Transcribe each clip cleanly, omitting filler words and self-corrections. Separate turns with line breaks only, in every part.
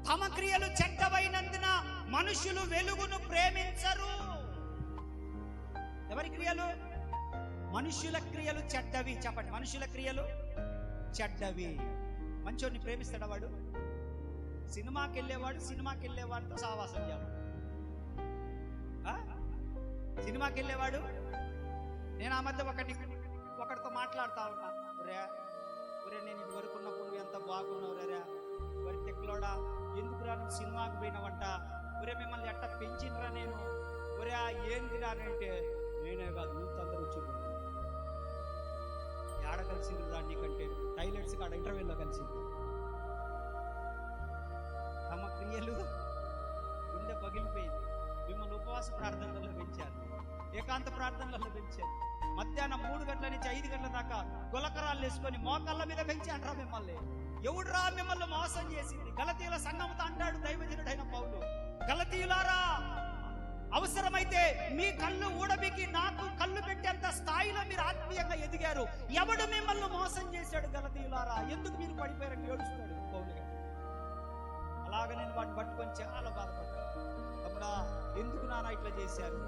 తమ క్రియలు చెడ్డవైనందున మనుషులు వెలుగును ప్రేమించరు. ఎవరి క్రియలు? మనుషుల క్రియలు చెడ్డవి. చెప్పండి, మనుషుల క్రియలు చెడ్డవి. మంచోడిని ప్రేమిస్తాడా వాడు? సినిమాకి వెళ్ళేవాడితో సావాసం చేయాలి. సినిమాకి వెళ్ళేవాడు, నేను ఆ మధ్య ఒకటితో మాట్లాడుతా ఉన్నా, ఒరే నేను ఇది వరకు ఉన్నప్పుడు ఎంత బాగున్నావు రే, వరి తెక్కలోడా ఎందుకురా నువ్వు సినిమాకి పోయినావంట, ఒరే మిమ్మల్ని ఎట్ట పెంచినరా నేను, ఒరే ఏంది రానంటే నేనే కాదు యూత్ అందరూ వచ్చి ఆడ కలిసింది రా నీకంటే టైలెట్స్ కాడ ఇంటర్వ్యూలో కలిసింది. తమ క్రియలు గుండె పగిలిపోయింది. మిమ్మల్ని ఉపవాస ప్రార్థనలలో పెంచారు, ఏకాంత ప్రార్థనలలో పెంచారు. మధ్యాహ్నం 3 గంటల నుంచి 5 గంటల దాకా గులకరాలు వేసుకొని మోకాళ్ళ మీద పెంచాంట్రా మిమ్మల్ని. ఎవడురా మిమ్మల్ని మోసం చేసింది? గలతీయుల సంఘంతో అంటాడు దైవజనుడైన పౌలు, గలతీయులారా అవసరమైతే మీ కళ్ళు ఊడబికి నాకు కళ్ళు పెట్టేంత స్థాయిలో మీరు ఆత్మీయంగా ఎదిగారు. ఎవడు మిమ్మల్ని మోసం చేశాడు? గలతీయులారా ఎందుకు మీరు పడిపోయారని ఏడుస్తాడు పౌలు గారు. అలాగ నేను వాడిని పట్టుకొని చాలా బాధపడ్డాను. తమ్ముడా ఎందుకు నాన్న ఇట్లా చేశారు,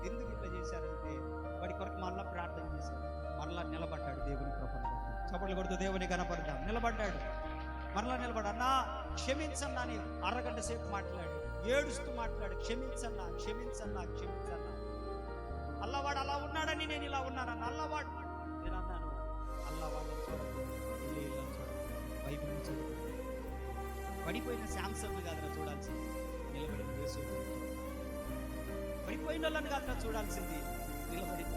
ఎందుకు ఇట్లా చేశారంటే వాడి కొరకు మరలా ప్రార్థన చేశాడు. మరలా నిలబడ్డాడు దేవుని కృపను. చప్పట్లు కొడుతూ దేవుని కనపడతాం. నిలబడ్డాడు, మరలా నిలబడ్డా. అన్నా క్షమించన్నా అని అరగంట సేపు మాట్లాడు, ఏడుస్తూ మాట్లాడు, క్షమించన్నా క్షమించన్నా క్షమించన్నా. అల్లవాడు అలా ఉన్నాడని నేను ఇలా ఉన్నానన్న. అల్లవాడు నేను అన్నాను, అల్లవాడని చూడండి, బైబిల్ చదువు. పడిపోయిన శాంసంగ్ కాదురా చూడాల్సింది, నిలబడిన యేసు. పడిపోయిన వాళ్ళని కాదురా చూడాల్సింది, నిలబడిన.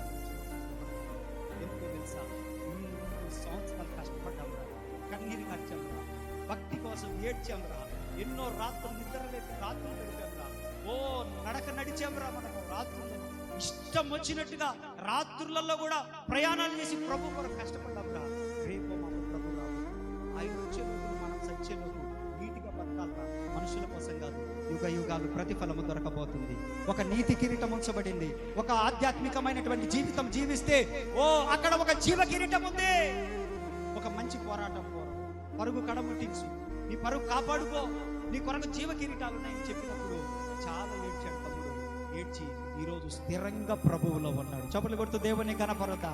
ఎందుకో తెలుసా? 3 సంవత్సరాలు కష్టపడ్డాంరా, కన్నీరు కార్చాంరా, భక్తి కోసం ఏడ్చాంరా, ఎన్నో రాత్రులు నిద్రలేక రాత్రులు గడిపాంరా, ఓ నడక నడిచాంరా. మనకు రాత్రులు ఇష్టం వచ్చినట్టుగా రాత్రులలో కూడా ప్రయాణాలు చేసి ప్రభు కొరకు కష్టపడ్డాంరా. రేపు మన ప్రభు రాదు, ఆయన వచ్చే రోజు మనం సచ్చే రోజు నీతిగా బతకాలరా, మనుషుల కోసం కాదు. యుగ యుగాలు ప్రతిఫలము దొరకబోతుంది. ఒక నీతి కిరీటం ఉంచబడింది. ఒక ఆధ్యాత్మికమైనటువంటి జీవితం జీవిస్తే ఓ అక్కడ ఒక జీవ కిరీటం ఉంది. ఒక మంచి పోరాటం పరుగు కడముట్టించు, నీ పరుగు కాపాడుకో, నీ కొరకు జీవ కిరీటాలు ఉన్నాయని చెప్పినప్పుడు చాలా ఏడ్చాడు తమ్ముడు. ఏడ్చి ఈరోజు స్థిరంగా ప్రభువులో ఉన్నాడు. చప్పట్లు కొడుతూ దేవుని కనపడతా.